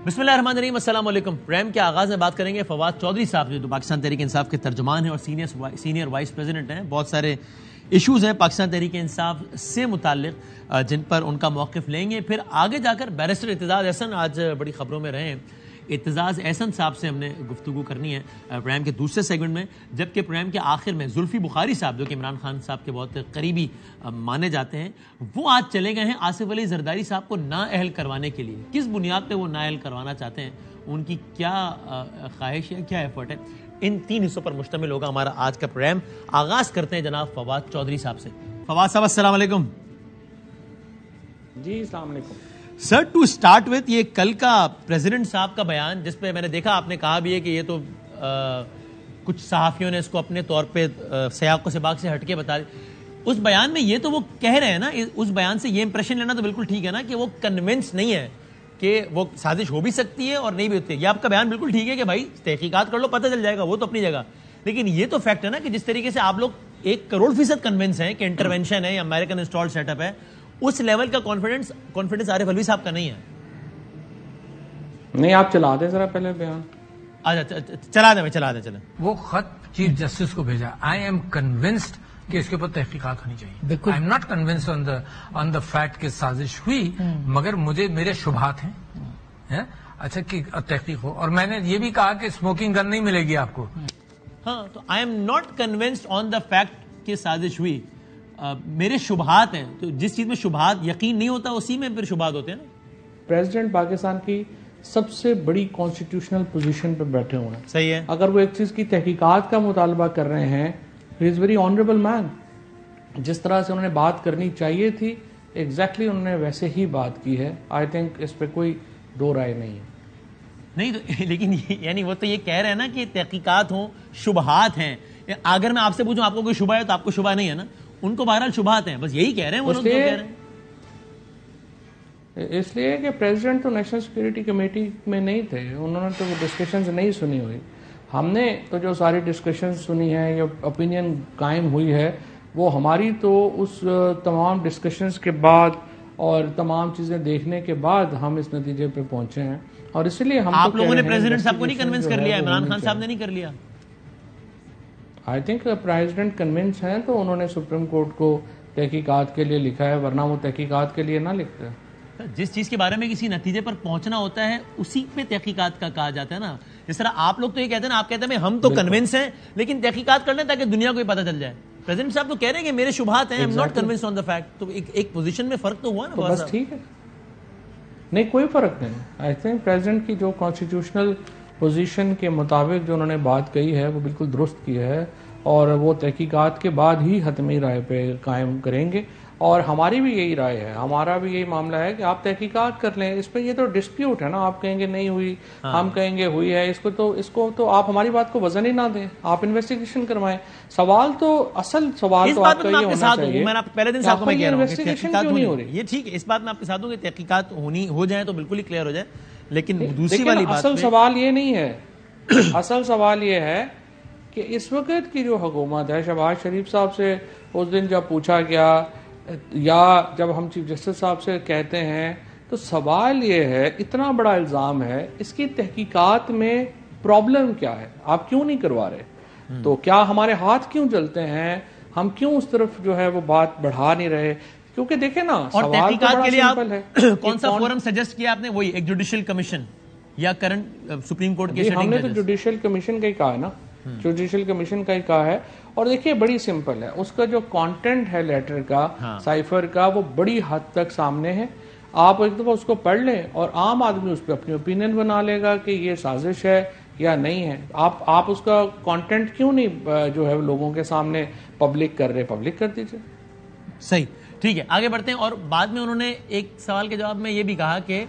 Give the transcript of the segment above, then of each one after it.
بسم اللہ الرحمن الرحیم، السلام علیکم۔ پروگرام کے آغاز میں بات کریں گے فواد چودھری صاحب جو پاکستان تحریک انصاف کے ترجمان ہیں اور سینئر وائس پریزیڈنٹ ہیں۔ بہت سارے ایشوز ہیں پاکستان تحریک انصاف سے متعلق جن پر ان کا موقف لیں گے۔ پھر آگے جا کر بیرسٹر اعتزاز احسن آج بڑی خبروں میں رہے ہیں۔ اعتزاز احسن صاحب سے ہم نے گفتگو کرنی ہے پروگرام کے دوسرے سیگمنٹ میں، جبکہ پروگرام کے آخر میں زلفی بخاری صاحب جو کہ عمران خان صاحب کے بہت قریبی مانے جاتے ہیں، وہ آج چلے گئے ہیں آصف علی زرداری صاحب کو نااہل کروانے کے لیے۔ کس بنیاد پہ وہ نااہل کروانا چاہتے ہیں، ان کی کیا خواہش ہے، کیا ایفرٹ ہے، ان تین حصوں پر مشتمل ہوگا ہمارا آج کا پروگرام۔ آغاز کرتے ہیں جناب فواد چودھری صاحب سے۔ فواد صاحب السلام علیکم۔ جی السلام علیکم سر، ٹو اسٹارٹ وتھ، یہ کل کا پریزیڈنٹ صاحب کا بیان جس پہ میں نے دیکھا آپ نے کہا بھی ہے کہ یہ تو کچھ صحافیوں نے اس کو اپنے طور پہ سیاق و سباق سے ہٹ کے بتا دی، اس بیان میں یہ تو وہ کہہ رہے ہیں نا، اس بیان سے یہ امپریشن لینا تو بالکل ٹھیک ہے نا کہ وہ کنونس نہیں ہے کہ وہ سازش ہو بھی سکتی ہے اور نہیں بھی ہوتی ہے۔ یہ آپ کا بیان بالکل ٹھیک ہے کہ بھائی تحقیقات کر لو، پتہ چل جائے گا، وہ تو اپنی جگہ، لیکن یہ تو فیکٹ ہے نا کہ جس طریقے سے آپ لوگ 1,000,000% کنونس ہیں کہ انٹرونشن ہے یا امریکن انسٹال سیٹ اپ ہے، اس لیول کا کانفیڈنس عارف علوی صاحب کا نہیں ہے۔ نہیں، آپ چلا دیں ذرا پہلے بیان۔ چلا دیں چلیں۔ وہ خط چیف جسٹس کو بھیجا، آئی ایم کنونسڈ کہ اس کے اوپر تحقیقات ہونی چاہیے۔ I am not convinced on the fact کہ سازش ہوئی، مگر میرے شبہات ہیں اچھا کہ تحقیق ہو، اور میں نے یہ بھی کہا کہ اسموکنگ گن نہیں ملے گی آپ کو۔ ہاں، تو I am not convinced on the fact کہ سازش ہوئی، میرے شبہات ہیں، تو جس چیز میں شبہات یقین نہیں ہوتا اسی میں پھر شبہات ہوتے ہیں نا۔ پریزیڈنٹ پاکستان کی سب سے بڑی کانسٹیٹیوشنل پوزیشن پہ بیٹھے ہوئے ہیں، صحیح ہے۔ اگر وہ ایک چیز کی تحقیقات کا مطالبہ کر رہے ہیں، ہی از ویری آنریبل مین۔ جس طرح سے انہوں نے بات کرنی چاہیے تھی ایگزیکٹلی انہوں نے ویسے ہی بات کی ہے۔ آئی تھنک اس پہ کوئی دو رائے نہیں ہے۔ نہیں تو لیکن یعنی وہ تو یہ کہہ رہے ہیں نا کہ تحقیقات ہوں، شبہات ہیں۔ اگر میں آپ سے پوچھوں آپ کو کوئی شبہ ہے تو آپ کو شبہ نہیں ہے نا، ان کو بہرحال شبہات ہیں، بس یہی کہہ رہے ہیں وہ لوگ، جو کہہ رہے ہیں۔ اس لیے کہ پریزیڈنٹ تو نیشنل سیکورٹی کمیٹی میں نہیں تھے، انہوں نے تو وہ ڈسکشنز نہیں سنی ہوئی۔ ہم نے تو جو ساری ڈسکشنز سنی ہے یا اوپینین قائم ہوئی ہے، وہ ہماری تو اس تمام ڈسکشنز کے بعد اور تمام چیزیں دیکھنے کے بعد ہم اس نتیجے پہ پہنچے ہیں، اور اسی لیے ہم آپ لوگوں نے پریزیڈنٹ صاحب کو نہیں کنونس کر لیا، عمران خان صاحب نے نہیں کر لیا؟ آئی تھنک پریزیڈنٹ کنونس ہیں تو انہوں نے سپریم کورٹ کو تحقیقات کے لیے لکھا ہے، ورنہ وہ تحقیقات کے لیے نہ لکھتے۔ جس چیز کے بارے میں کسی نتیجے پر پہنچنا ہوتا ہے اسی پہ تحقیقات کا کہا جاتا ہے نا۔ جس طرح آپ لوگ تو یہ کہتے ہیں نا، آپ کہتے ہیں ہم تو کنونس ہیں لیکن تحقیقات کر لیں تاکہ دنیا کو پتہ چل جائے۔ پریزیڈنٹ صاحب تو کہہ رہے ہیں کہ میرے شبہات ہیں، I'm not convinced on the fact۔ تو ایک پوزیشن میں فرق تو ہوا نا بہت۔ بس ٹھیک ہے، نہیں کوئی فرق نہیں۔ آئی تھنک پریزیڈنٹ کی جو کانسٹیٹیوشنل پوزیشن کے مطابق جو انہوں نے بات کہی ہے وہ بالکل درست کی ہے، اور وہ تحقیقات کے بعد ہی حتمی رائے پہ قائم کریں گے، اور ہماری بھی یہی رائے ہے، ہمارا بھی یہی معاملہ ہے کہ آپ تحقیقات کر لیں۔ اس پہ یہ تو ڈسپیوٹ ہے نا، آپ کہیں گے نہیں ہوئی، ہم کہیں گے ہوئی ہے، اس کو تو آپ ہماری بات کو وزن ہی نہ دیں، آپ انویسٹیگیشن کروائیں۔ سوال تو اصل سوال تو آپ کا یہ ہونا چاہیے، میں پہلے دن صاحب کو میں کہہ رہا ہوں کہ تحقیقات کیوں نہیں ہو رہی؟ یہ ٹھیک ہے، اس بات میں آپ کے ساتھ ہوں کہ تحقیقات ہو جائیں تو بالکل ہی کلیئر ہو جائے، لیکن دوسری والی بات اصل سوال یہ نہیں ہے۔ اصل سوال یہ ہے کہ اس وقت کی جو حکومت ہے، شہباز شریف صاحب سے اس دن جب پوچھا گیا یا جب ہم چیف جسٹس صاحب سے کہتے ہیں، تو سوال یہ ہے، اتنا بڑا الزام ہے، اس کی تحقیقات میں پرابلم کیا ہے؟ آپ کیوں نہیں کروا رہے؟ تو کیا ہمارے ہاتھ کیوں جلتے ہیں؟ ہم کیوں اس طرف جو ہے وہ بات بڑھا نہیں رہے؟ کیونکہ دیکھیں نا، اور تحقیقات کے لیے آپ کون سا فورم سجیسٹ کیا آپ نے؟ وہی ایک جوڈیشل کمیشن یا کرنٹ سپریم کورٹ کے ہم نے تو جوڈیشل کمیشن کا ہی کہا ہے نا، جوڈیشل کمیشن کا ہی کہا ہے۔ اور دیکھیے بڑی سمپل ہے، اس کا جو کانٹینٹ ہے لیٹر کا، سائفر کا، وہ بڑی حد تک سامنے ہے۔ آپ ایک دفعہ اس کو پڑھ لیں اور عام آدمی اس پہ اپنی اوپینین بنا لے گا کہ یہ سازش ہے یا نہیں ہے۔ آپ اس کا کانٹینٹ کیوں نہیں جو ہے لوگوں کے سامنے پبلک کر رہے؟ پبلک کر دیجیے۔ صحیح، ٹھیک ہے، آگے بڑھتے ہیں۔ اور بعد میں انہوں نے ایک سوال کے جواب میں یہ بھی کہا کہ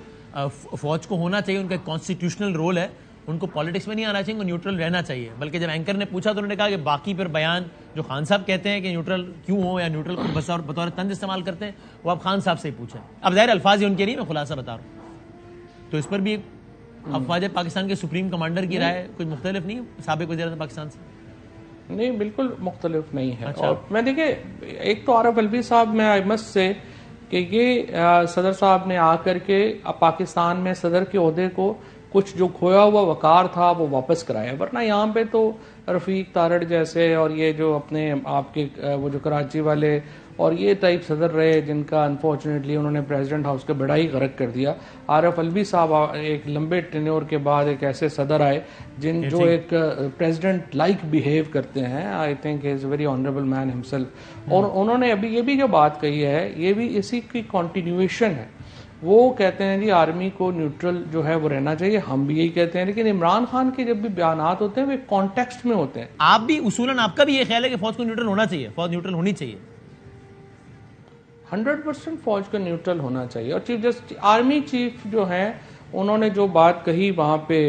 فوج کو ہونا چاہیے، ان کا کانسٹیٹیوشنل رول ہے، ان کو پالیٹکس میں نہیں آنا چاہیے، ان کو نیوٹرل رہنا چاہیے۔ بلکہ جب اینکر نے پوچھا تو انہوں نے کہا کہ باقی پر بیان جو خان صاحب کہتے ہیں کہ نیوٹرل کیوں ہو یا نیوٹرل کو بطور طنز استعمال کرتے ہیں، وہ آپ خان صاحب سے ہی پوچھیں۔ اب ظاہر الفاظ ان کے نہیں، میں خلاصہ بتا رہا ہوں۔ تو اس پر بھی افواج پاکستان کے سپریم کمانڈر کی رائے کچھ مختلف نہیں ہے سابق وزیر اعظم پاکستان سے؟ نہیں، بالکل مختلف نہیں ہے۔ اور میں دیکھیں، ایک تو عارف علوی صاحب، میں آئی مسٹ سے کہ یہ صدر صاحب نے آ کر کے پاکستان میں صدر کے عہدے کو کچھ جو کھویا ہوا وقار تھا وہ واپس کرایا، ورنہ یہاں پہ تو رفیق تارڑ جیسے اور یہ جو اپنے آپ کے وہ جو کراچی والے اور یہ ٹائپ صدر رہے جن کا انفارچونیٹلی انہوں نے پریزیڈنٹ ہاؤس کا بڑا ہی غرق کر دیا. عارف الوی صاحب ایک لمبے ٹینیور کے بعد ایک ایسے صدر آئے جن جو ایک پریزیڈنٹ لائک بیہیو کرتے ہیں. I think he is a very honourable man himself. اور انہوں نے ابھی یہ بھی جو بات کہی ہے یہ بھی اسی کی کنٹینیویشن ہے. وہ کہتے ہیں جی آرمی کو نیوٹرل جو ہے وہ رہنا چاہیے، ہم بھی یہی کہتے ہیں، لیکن عمران خان کے جب بھی بیانات ہوتے ہیں وہ کانٹیکسٹ میں ہوتے ہیں. آپ بھی اصولاً آپ کا بھی یہ خیال ہے کہ فوج کو نیوٹرل ہونا چاہیے، فوج نیوٹرل ہونی چاہیے؟ 100% فوج کا نیوٹرل ہونا چاہیے. اور چیف جسٹس آرمی چیف جو ہیں انہوں نے جو بات کہی وہاں پہ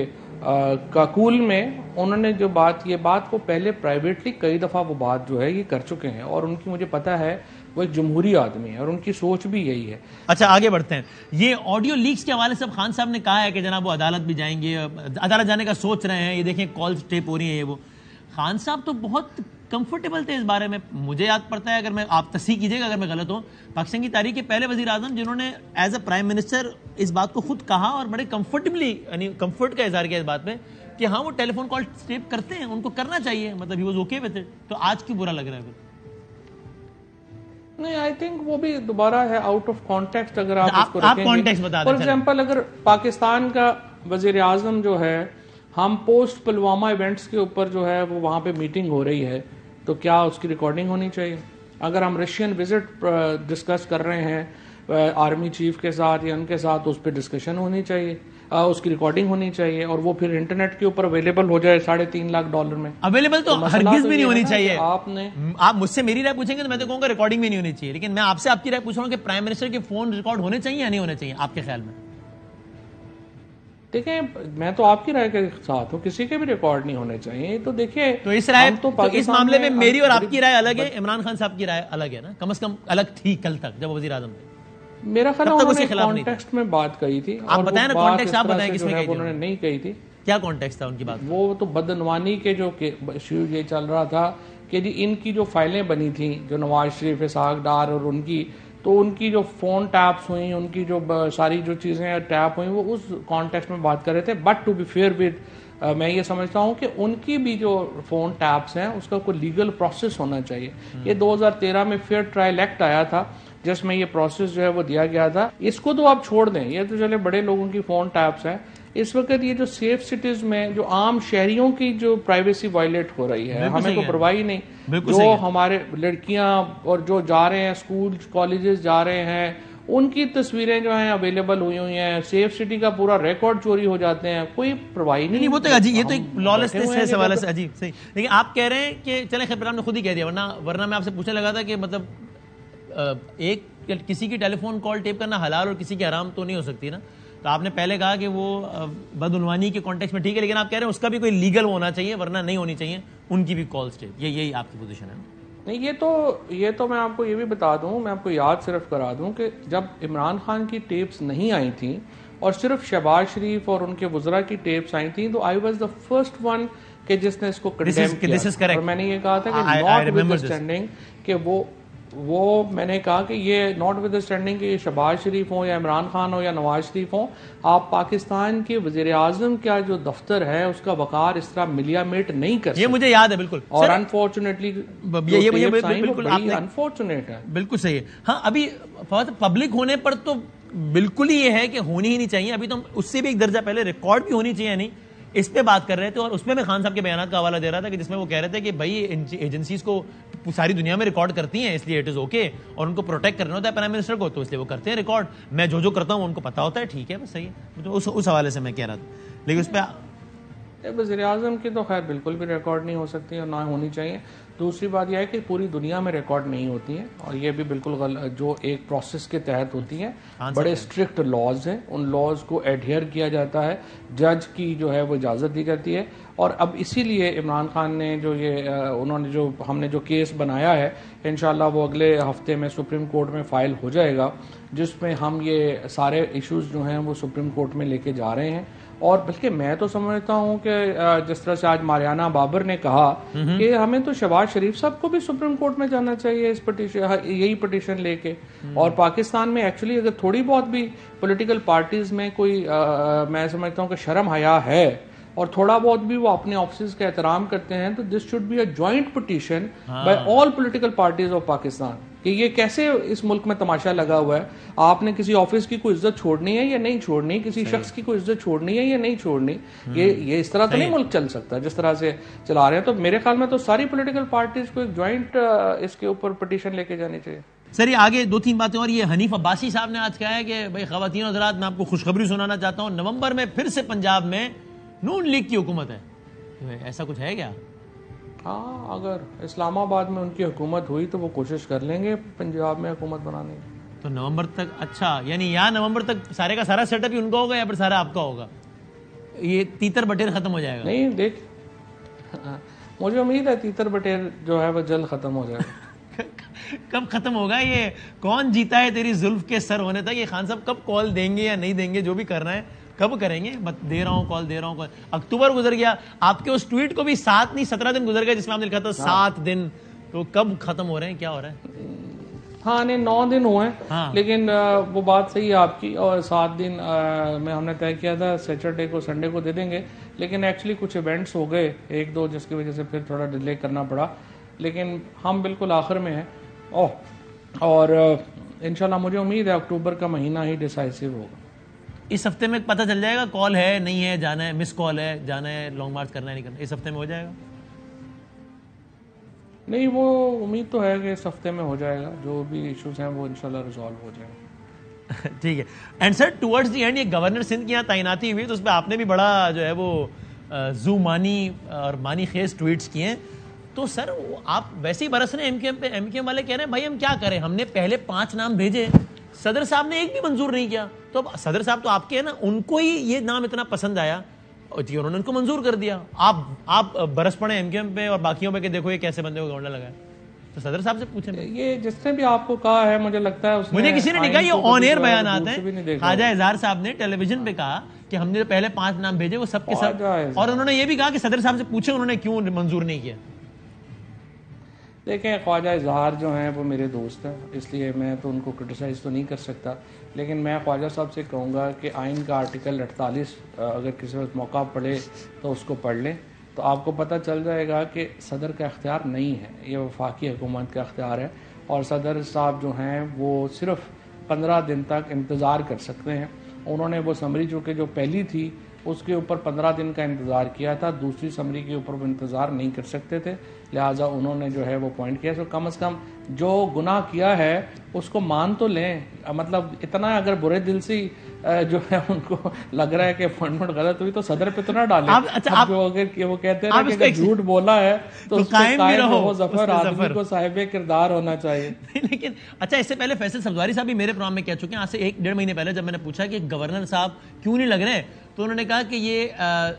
کاکول میں، انہوں نے جو یہ بات کو پہلے پرائیویٹلی کئی دفعہ وہ بات جو ہے یہ کر چکے ہیں، اور ان کی مجھے پتا ہے وہ ایک جمہوری آدمی ہے اور ان کی سوچ بھی یہی ہے. اچھا آگے بڑھتے ہیں. یہ آڈیو لیکس کے حوالے سے خان صاحب نے کہا ہے کہ جناب وہ عدالت بھی جائیں گے، عدالت جانے کا سوچ رہے ہیں. یہ دیکھیں کالز ٹیپ ہو رہی ہیں. یہ وہ خان صاحب تو بہت کمفرٹیبل تھے اس بارے میں. مجھے یاد پڑتا ہے، اگر میں آپ تصحیح کیجیے گا اگر میں غلط ہوں، پاکستان کی تاریخ کے پہلے وزیر اعظم جنہوں نے ایز اے پرائم منسٹر اس بات کو خود کہا اور بڑے کمفرٹیبلی یعنی کمفرٹ کا اظہار کیا اس بات پہ کہ ہاں وہ ٹیلی فون کال ٹیپ کرتے ہیں، ان کو کرنا چاہیے، مطلب he was okay with it. تو آج کیوں برا لگ رہا ہے پھر؟ نہیں، آئی تھنک وہ بھی دوبارہ ہے آؤٹ آف کانٹیکسٹ. اگر آپ اس کو رکھیں گے، فار ایگزامپل اگر پاکستان کا وزیر اعظم جو ہے، ہم پوسٹ پلوامہ ایونٹس کے اوپر جو ہے وہ وہاں پہ میٹنگ ہو رہی ہے تو کیا اس کی ریکارڈنگ ہونی چاہیے؟ اگر ہم رشین وزٹ ڈسکس کر رہے ہیں آرمی چیف کے ساتھ یا ان کے ساتھ، اس پہ ڈسکشن ہونی چاہیے، اس کی ریکارڈنگ ہونی چاہیے، اور وہ پھر انٹرنیٹ کے اوپر اویلیبل ہو جائے $3.5 لاکھ میں. اویلیبل تو ہرگز بھی نہیں ہونی چاہیے. آپ مجھ سے میری رائے پوچھیں گے تو میں تو کہوں گا ریکارڈنگ بھی نہیں ہونی چاہیے. لیکن میں آپ سے آپ کی رائے پوچھ رہا ہوں کہ پرائم منسٹر کے فون ریکارڈ ہونے چاہیے یا نہیں ہونے چاہیے آپ کے خیال میں؟ دیکھیں میں تو آپ کی رائے کے ساتھ ہوں، کسی کے بھی ریکارڈ نہیں ہونے چاہیے. تو دیکھیں تو اس رائے اس معاملے میں میری اور آپ کی رائے الگ ہے، عمران خان صاحب کی رائے الگ ہے نا، کم از کم الگ تھی کل تک جب وہ وزیر اعظم تھے. میرا خیال ہے انہوں نے کانٹیکسٹ میں بات کہی تھی. آپ بتائیں نا کانٹیکسٹ، آپ بتائیں کس میں کہی تھی؟ انہوں نے نہیں کہی تھی. کیا کانٹیکسٹ تھا ان کی بات؟ وہ تو بدعنوانی کے جو ایشو یہ چل رہا تھا کہ جی ان کی جو فائلیں بنی تھیں جو نواز شریف، اسحاق ڈار اور ان کی، تو ان کی جو فون ٹیپس ہوئیں، ان کی جو ساری جو چیزیں ٹیپ ہوئیں، وہ اس کانٹیکسٹ میں بات کر رہے تھے. But to be fair with میں یہ سمجھتا ہوں کہ ان کی بھی جو فون ٹیپس ہیں اس کا کوئی لیگل پروسیس ہونا چاہیے. یہ 2013 میں فیئر ٹرائل ایکٹ آیا تھا جس میں یہ پروسیس جو ہے وہ دیا گیا تھا. اس کو تو آپ چھوڑ دیں، یہ تو چلے بڑے لوگوں کی فون ٹیپس ہیں. اس وقت یہ جو سیف سٹیز میں جو عام شہریوں کی جو پرائیویسی وائلیٹ ہو رہی ہے، ہمیں تو پرواہ ہی نہیں. جو ہمارے لڑکیاں اور جو جا رہے ہیں اسکول کالجز جا رہے ہیں، ان کی تصویریں جو ہیں اویلیبل ہوئی ہیں. سیف سٹی کا پورا ریکارڈ چوری ہو جاتے ہیں، کوئی پرواہ نہیں. وہ تو عجیب، یہ تو ایک لالسنس ہے اس حوالے سے عجیب. صحیح. لیکن آپ کہہ رہے ہیں کہ چلیں خیر آپ نے خود ہی کہہ دیا، ورنہ میں آپ سے پوچھنے لگا تھا کہ مطلب ایک کسی کی ٹیلی فون کال ٹیپ کرنا حلال اور کسی کی حرام تو نہیں ہو سکتی نا. تو آپ نے پہلے کہا کہ وہ بدعنوانی کے کانٹیکسٹ میں ٹھیک ہے، لیکن آپ کہہ رہے ہیں اس کا بھی کوئی لیگل ہونا چاہیے ورنہ نہیں ہونی چاہیے ان کی بھی کالز ٹیپ. یہی آپ کی پوزیشن ہے؟ نہیں، یہ تو میں آپ کو یہ بھی بتا دوں، میں آپ کو یاد صرف کرا دوں کہ جب عمران خان کی ٹیپس نہیں آئی تھیں اور صرف شہباز شریف اور ان کے وزراء کی ٹیپس آئی تھیں، تو I was the first one کہ جس نے اس کو کنڈیم کیا. اور میں نے یہ کہا تھا کہ ناٹ ود انڈرسٹینڈنگ کہ وہ میں نے کہا کہ یہ ناٹ ود انڈرسٹینڈنگ کہ یہ شہباز شریف ہوں یا عمران خان ہو یا نواز شریف ہوں، آپ پاکستان کے وزیر اعظم کا جو دفتر ہے اس کا وقار اس طرح ملیا میٹ نہیں کر سکتے. یہ مجھے یاد ہے بالکل. اور انفارچونیٹلی بالکل انفارچونیٹ ہے. بالکل صحیح ہے. ہاں ابھی پبلک ہونے پر تو بالکل ہی یہ ہے کہ ہونی ہی نہیں چاہیے. ابھی تو اس سے بھی ایک درجہ پہلے ریکارڈ بھی ہونی چاہیے نہیں، اس پہ بات کر رہے تھے. اور اس میں میں خان صاحب کے بیانات کا حوالہ دے رہا تھا کہ جس میں وہ کہہ رہے تھے کہ بھائی ایجنسیز کو ساری دنیا میں ریکارڈ کرتی ہیں، اس لیے اٹ از اوکے، اور ان کو پروٹیکٹ کرنا ہوتا ہے پرائم منسٹر کو، تو اس لیے وہ کرتے ہیں ریکارڈ. میں جو کرتا ہوں ان کو پتا ہوتا ہے، ٹھیک ہے بس صحیح ہے. تو اس حوالے سے میں کہہ رہا تھا. لیکن اس پہ وزیر اعظم کی تو خیر بالکل بھی ریکارڈ نہیں ہو سکتی اور نہ ہونی چاہیے. دوسری بات یہ ہے کہ پوری دنیا میں ریکارڈ نہیں ہوتی ہیں، اور یہ بھی بالکل جو ایک پروسیس کے تحت ہوتی ہیں. بڑے اسٹرکٹ لاز ہیں، ان لاز کو ایڈہیئر کیا جاتا ہے، جج کی جو ہے وہ اجازت دی جاتی ہے. اور اب اسی لیے عمران خان نے جو انہوں نے جو ہم نے جو کیس بنایا ہے، انشاءاللہ وہ اگلے ہفتے میں سپریم کورٹ میں فائل ہو جائے گا، جس میں ہم یہ سارے ایشوز جو ہیں وہ سپریم کورٹ میں لے کے جا رہے ہیں. اور بلکہ میں تو سمجھتا ہوں کہ جس طرح سے آج ماریانہ بابر نے کہا کہ ہمیں تو شہباز شریف صاحب کو بھی سپریم کورٹ میں جانا چاہیے اس یہی پٹیشن لے کے. اور پاکستان میں ایکچولی اگر تھوڑی بہت بھی پولیٹیکل پارٹیز میں کوئی میں سمجھتا ہوں کہ شرم حیا ہے اور تھوڑا بہت بھی وہ اپنے آفسز کا احترام کرتے ہیں تو this should be a joint petition by all political parties of Pakistan کہ یہ کیسے اس ملک میں تماشا لگا ہوا ہے. آپ نے کسی آفس کی کوئی عزت چھوڑنی ہے یا نہیں چھوڑنی, کسی شخص کی کوئی عزت چھوڑنی ہے یا نہیں چھوڑنی, یہ اس طرح تو نہیں ملک چل سکتا جس طرح سے چلا رہے ہیں. تو میرے خیال میں تو ساری پولیٹیکل پارٹیز کو ایک جوائنٹ اس کے اوپر پٹیشن لے کے جانی چاہیے. سر یہ آگے 2-3 باتیں اور. یہ حنیف عباسی صاحب نے آج کہا ہے کہ بھائی خواتین و حضرات میں آپ کو خوشخبری سنانا چاہتا ہوں, نومبر میں پھر سے پنجاب میں نون لیگ کی حکومت ہے. ایسا کچھ ہے کیا؟ ہاں, اگر اسلام آباد میں ان کی حکومت ہوئی تو وہ کوشش کر لیں گے پنجاب میں حکومت بنانے کی. تو نومبر تک, اچھا یعنی یا نومبر تک سارے کا سارا سیٹ اپ ہی ان کا ہوگا یا پھر سارا آپ کا ہوگا؟ یہ تیتر بٹیر ختم ہو جائے گا؟ نہیں دیکھ, مجھے امید ہے تیتر بٹیر جو ہے وہ جلد ختم ہو جائے گا. کب ختم ہوگا یہ کون جیتا ہے تیری زلف کے سر ہونے تک؟ یہ خان صاحب کب کال دیں گے یا نہیں دیں گے, جو بھی کرنا ہے کب کریں گے؟ دے رہا ہوں کال, دے رہا ہوں کال. اکتوبر گزر گیا, آپ کے اس ٹویٹ کو بھی 7 نہیں 17 دن گزر گئے جس میں آپ نے لکھا تھا 7 دن. تو کب ختم ہو رہے ہیں, کیا ہو رہا ہے؟ ہاں نہیں 9 دن ہوئے ہیں, لیکن وہ بات صحیح ہے آپ کی. اور 7 دن میں ہم نے طے کیا تھا سیٹرڈے کو سنڈے کو دے دیں گے, لیکن ایکچولی کچھ ایونٹس ہو گئے 1-2 جس کی وجہ سے پھر تھوڑا ڈیلے کرنا پڑا. لیکن ہم بالکل آخر میں ہیں اور انشاءاللہ مجھے امید ہے اکتوبر کا مہینہ ہی ڈیسائسو ہوگا. اس ہفتے میں پتہ چل جائے گا کال ہے نہیں ہے, جانا ہے مس کال ہے, جانا ہے لانگ مارچ کرنا ہے نہیں کرنا, اس ہفتے میں ہو جائے گا؟ نہیں وہ امید تو ہے کہ اس ہفتے میں ہو جائے گا, جو بھی ایشوز ہیں وہ انشاءاللہ ریزالو ہو جائے گا. ٹھیک ہے. And sir towards the end یہ گورنر سندھ کی یہاں تعیناتی ہوئی تو اس پہ آپ نے بھی بڑا جو ہے وہ زو مانی اور مانی خیز ٹویٹس کیے ہیں. تو سر آپ ویسے ہی برس رہے ہیں ایم کیو ایم والے کہہ رہے ہیں بھائی ہم کیا کریں, ہم نے پہلے 5 نام بھیجے, صدر صاحب نے ایک بھی منظور نہیں کیا. تو صدر صاحب تو آپ کے ہیں نا, ان کو ہی یہ نام اتنا پسند آیا جی انہوں نے ان کو منظور کر دیا. آپ برس پڑے ایم کیو ایم پہ اور باقیوں پہ کہ دیکھو یہ کیسے بندے کو گورنر لگا ہے. تو صدر صاحب سے پوچھیں. یہ جس نے بھی آپ کو کہا ہے مجھے لگتا ہے مجھے کسی نے نہیں کہا, یہ آن ایئر بیانات ہیں. خواجہ اظہار صاحب نے ٹیلی ویژن پہ کہا کہ ہم نے پہلے 5 نام بھیجے وہ سب کے سب, اور انہوں نے یہ بھی کہا کہ صدر صاحب سے پوچھیں انہوں نے کیوں منظور نہیں کیا. دیکھیں خواجہ اظہار جو ہیں وہ میرے دوست ہیں, اس لیے میں تو ان کو کرٹیسائز تو نہیں کر سکتا, لیکن میں خواجہ صاحب سے کہوں گا کہ آئین کا آرٹیکل 48 اگر کسی وقت موقع پڑے تو اس کو پڑھ لیں, تو آپ کو پتہ چل جائے گا کہ صدر کا اختیار نہیں ہے, یہ وفاقی حکومت کا اختیار ہے. اور صدر صاحب جو ہیں وہ صرف 15 دن تک انتظار کر سکتے ہیں. انہوں نے وہ سمری جو پہلی تھی اس کے اوپر 15 دن کا انتظار کیا تھا, دوسری سمری کے اوپر وہ انتظار نہیں کر سکتے تھے, لہٰذا انہوں نے جو ہے وہ پوائنٹ کیا. تو کم از کم جو گناہ کیا ہے اس کو مان تو لیں, مطلب اتنا اگر برے دل سے جو ہے ان کو لگ رہا ہے کہ اپوائنٹمنٹ غلط ہوئی تو صدر پہ تو نہ ڈالیں. وہ کہتے ہیں کہ اگر جھوٹ بولا ہے تو اس قائم رہو, ظفر آدمی کو صاحب کردار ہونا چاہیے. لیکن اچھا اس سے پہلے فیصل سبزواری صاحب بھی میرے پروگرام میں کہہ چکے ہیں, آج سے 1-1.5 مہینے پہلے جب میں نے پوچھا کہ گورنر صاحب کیوں نہیں لگ رہے تو انہوں نے کہا کہ یہ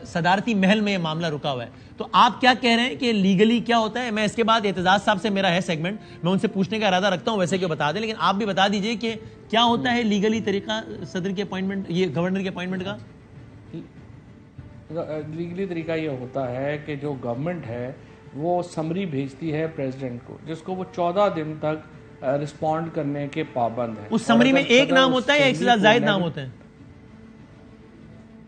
صدارتی محل میں یہ معاملہ رکا ہوا ہے. تو آپ کیا کہہ رہے ہیں کہ لیگلی کیا ہوتا ہے؟ میں اس کے بعد اعتزاز صاحب سے میرا ہے سیگمنٹ, میں ان سے پوچھنے کا ارادہ رکھتا ہوں ویسے کہ بتا دیں, لیکن آپ بھی بتا دیجئے کہ کیا ہوتا ہے لیگلی طریقہ صدر کے اپوائنٹمنٹ, یہ گورنر کے اپوائنٹمنٹ کا؟ لیگلی طریقہ یہ ہوتا ہے کہ جو گورنمنٹ ہے وہ سمری بھیجتی ہے پریزیڈنٹ کو, جس کو وہ 14 دن تک رسپونڈ کرنے کے پابند ہے. اس سمری میں ایک نام ہوتا ہے یا ایک سے زائد نام ہوتے ہیں؟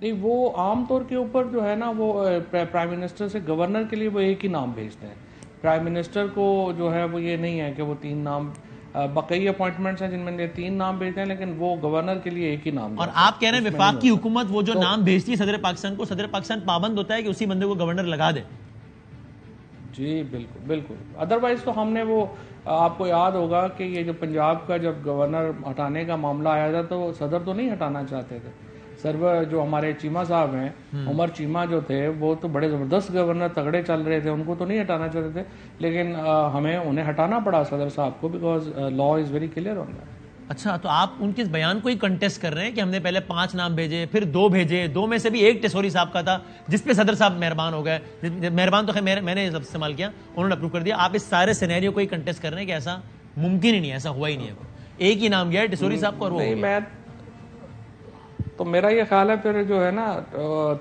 نہیں, وہ عام طور کے اوپر جو ہے نا وہ پرائم منسٹر سے گورنر کے لیے وہ ایک ہی نام بھیجتے ہیں. پرائم منسٹر کو جو ہے وہ یہ نہیں ہے کہ وہ 3 نام, بقیہ اپوائنٹمنٹس ہیں جن میں 3 نام بھیجتے ہیں, لیکن وہ گورنر کے لیے ایک ہی نام. اور آپ کہہ رہے ہیں وفاق کی حکومت وہ جو نام بھیجتی ہے صدر پاکستان کو, صدر پاکستان پابند ہوتا ہے کہ اسی بندے کو گورنر لگا دے؟ جی بالکل بالکل. ادروائز تو ہم نے وہ, آپ کو یاد ہوگا کہ یہ جو پنجاب کا جب گورنر ہٹانے کا معاملہ آیا تھا تو صدر تو نہیں ہٹانا چاہتے تھے. سرور جو ہمارے چیمہ صاحب ہیں, عمر چیمہ جو تھے, وہ تو بڑے زبردست گورنر تگڑے چل رہے تھے, ان کو تو نہیں ہٹانا چاہتے تھے, لیکن ہمیں انہیں ہٹانا پڑا صدر صاحب کو, because law is very clear on that. اچھا, تو آپ ان کے بیان کو ہی کنٹیسٹ کر رہے ہیں کہ ہم نے پہلے 5 نام بھیجے, پھر 2 بھیجے, 2 میں سے بھی ایک ٹیسوری صاحب کا تھا جس پہ صدر صاحب مہربان ہو گئے. مہربان تو خیر میں نے استعمال کیا, انہوں نے اپروو کر دیا. آپ اس سارے سینیریو کو ہی کنٹیسٹ کر رہے ہیں کہ ایسا ممکن ہی نہیں, ایسا ہوا ہی نہیں ہے. ایک ہی نام گیا ہے ٹیسوری صاحب کو, اور وہ تو میرا یہ خیال ہے پھر جو ہے نا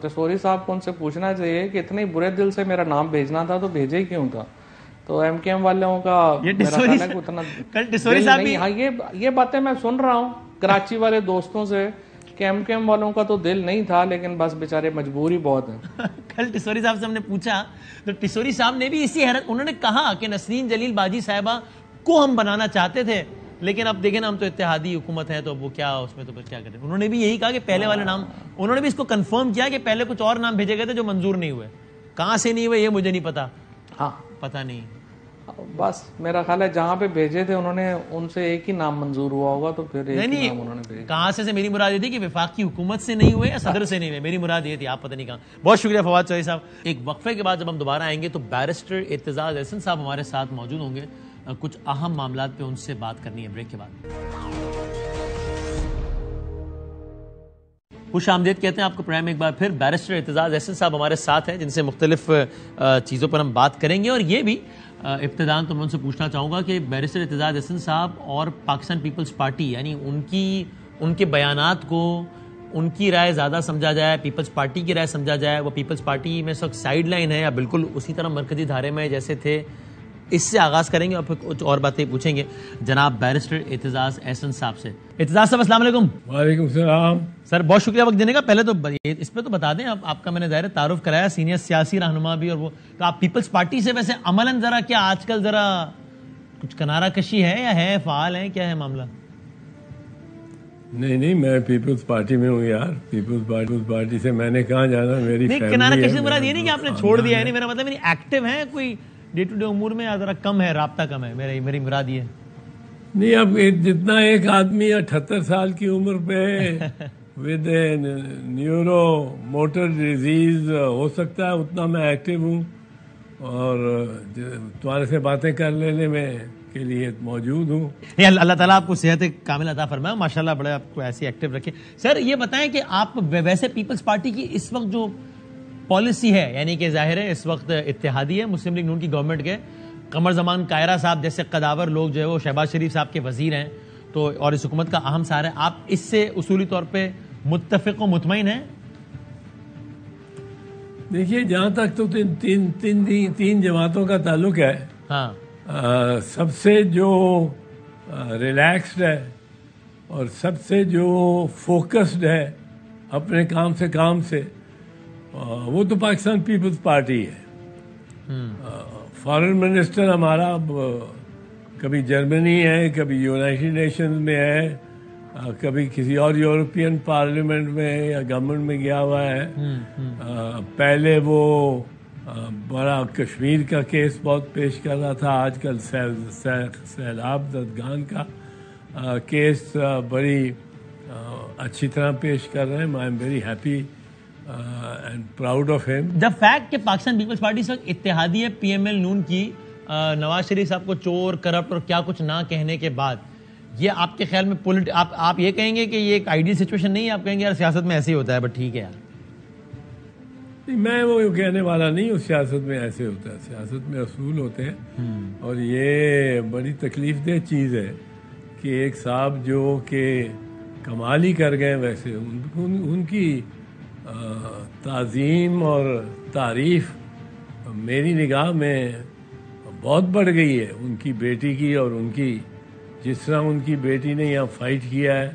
ٹسوری صاحب کو ان سے پوچھنا چاہیے کہ اتنے برے دل سے میرا نام بھیجنا تھا تو بھیجے ہی کیوں تھا. تو ایم کیو ایم والوں کا میرا خیال ہے کہ اتنا دل نہیں. ہاں یہ باتیں میں سن رہا ہوں کراچی والے دوستوں سے کہ ایم کیو ایم والوں کا تو دل نہیں تھا لیکن بس بیچارے مجبوری بہت ہے. کل ٹسوری صاحب سے ہم نے پوچھا تو ٹسوری صاحب نے بھی اسی حیرت, انہوں نے کہا کہ نسرین جلیل باجی صاحبہ کو ہم بنانا چاہتے تھے لیکن اب دیکھیں نا ہم تو اتحادی حکومت ہے تو وہ کیا اس میں تو کیا کریں. انہوں نے بھی یہی کہا کہ پہلے والے نام, انہوں نے بھی اس کو کنفرم کیا کہ پہلے کچھ اور نام بھیجے گئے تھے جو منظور نہیں ہوئے. کہاں سے نہیں ہوئے یہ مجھے نہیں پتا. ہاں پتہ نہیں, بس میرا خیال ہے جہاں پہ بھیجے تھے انہوں نے ان سے ایک ہی نام منظور ہوا ہوگا تو پھر ایک ہی نام انہوں نے بھیجا. کہاں سے میری مراد یہ تھی کہ وفاقی حکومت سے نہیں ہوئے یا صدر سے نہیں ہوئے, میری مراد یہ تھی, آپ پتہ نہیں کہاں. بہت شکریہ فواد چوہدری صاحب. ایک وقفے کے بعد جب ہم دوبارہ آئیں گے تو بیرسٹر اعتزاز احسن صاحب ہمارے ساتھ موجود ہوں گے. کچھ اہم معاملات پہ ان سے بات کرنی ہے بریک کے بعد. خوش آمدید کہتے ہیں آپ کو پروگرام ایک بار پھر. بیرسٹر اعتزاز احسن صاحب ہمارے ساتھ ہیں جن سے مختلف چیزوں پر ہم بات کریں گے. اور یہ بھی ابتداً تو میں ان سے پوچھنا چاہوں گا کہ بیرسٹر اعتزاز احسن صاحب اور پاکستان پیپلز پارٹی یعنی ان کے بیانات کو ان کی رائے زیادہ سمجھا جائے, پیپلز پارٹی کی رائے سمجھا جائے, وہ پیپلز پارٹی میں اس وقت سائیڈ لائن ہے یا بالکل اسی طرح مرکزی دھارے میں جیسے تھے, اس سے آغاز کریں گے اور پھر کچھ اور باتیں پوچھیں گے جناب بیرسٹر اعتزاز احسن صاحب سے. اعتزاز صاحب السلام علیکم. وعلیکم السلام سر, بہت شکریہ وقت دینے کا. پہلے تو اس پہ تو بتا دیں, آپ کا میں نے ظاہر تعارف کرایا, سینئر سیاسی رہنما بھی, اور وہ تو آپ پیپلز پارٹی سے ویسے عملاً ذرا کیا آج کل ذرا کچھ کنارہ کشی ہے یا ہے, فعال ہے, کیا ہے معاملہ؟ نہیں میں پیپلز پارٹی میں ہوں یار. پیپلز پارٹی سے میں نے کہاں جانا, میری نہیں کنارہ کشی مراد یہ نہیں کہ آپ نے چھوڑ دیا ہے, نہیں میرا مطلب ایکٹیو ہے کوئی ڈے ٹو ڈے امور میں, یا ذرا کم ہے, رابطہ کم ہے, میری مراد یہ. نہیں اب جتنا ایک آدمی 78 سال کی عمر پہ ود نیورو موٹر ڈیزیز ہو سکتا ہے اتنا میں ایکٹیو ہوں, اور تمہارے سے باتیں کر لینے میں کے لیے موجود ہوں. اللہ تعالیٰ آپ کو صحت کامل عطا فرمائے, ماشاءاللہ بڑے آپ کو ایسی ایکٹیو رکھے. سر یہ بتائیں کہ آپ ویسے پیپلز پارٹی کی اس وقت جو پالیسی ہے, یعنی کہ ظاہر ہے اس وقت اتحادی ہے, مسلم لیگ نون کی گورنمنٹ کے, قمر زمان قاہرہ صاحب جیسے قداور لوگ جو ہے وہ شہباز شریف صاحب کے وزیر ہیں تو, اور اس حکومت کا اہم سہارا ہے, آپ اس سے اصولی طور پہ متفق و مطمئن ہیں؟ دیکھیے جہاں تک تو تین جماعتوں کا تعلق ہے, ہاں سب سے جو ریلیکسڈ ہے اور سب سے جو فوکسڈ ہے اپنے کام سے وہ تو پاکستان پیپلز پارٹی ہے. فارن منسٹر ہمارا کبھی جرمنی ہے, کبھی یونائٹڈ نیشنز میں ہے, کبھی کسی اور یورپین پارلیمنٹ میں یا گورنمنٹ میں گیا ہوا ہے. پہلے وہ بڑا کشمیر کا کیس بہت پیش کر رہا تھا, آج کل سیلاب زدگان کا کیس بڑی اچھی طرح پیش کر رہے ہیں. I am very happy and proud of him. The fact کہ پاکستان پیپلز پارٹی اس وقت اتحادی ہے پی ایم ایل نون کی, نواز شریف صاحب کو چور, کرپٹ اور کیا کچھ نہ کہنے کے بعد, یہ آپ کے خیال میں آپ یہ کہیں گے کہ یہ ایک آئیڈیل سچویشن نہیں ہے؟ آپ کہیں گے یار سیاست میں ایسے ہی ہوتا ہے, بٹ ٹھیک ہے یار. میں وہ کہنے والا نہیں ہوں سیاست میں ایسے ہوتا ہے. سیاست میں اصول ہوتے ہیں, اور یہ بڑی تکلیف دہ چیز ہے کہ ایک صاحب جو کہ کمال ہی کر گئے, ویسے ان کی تعظیم اور تعریف میری نگاہ میں بہت بڑھ گئی ہے. ان کی بیٹی کی, اور ان کی جس طرح ان کی بیٹی نے یہاں فائٹ کیا ہے,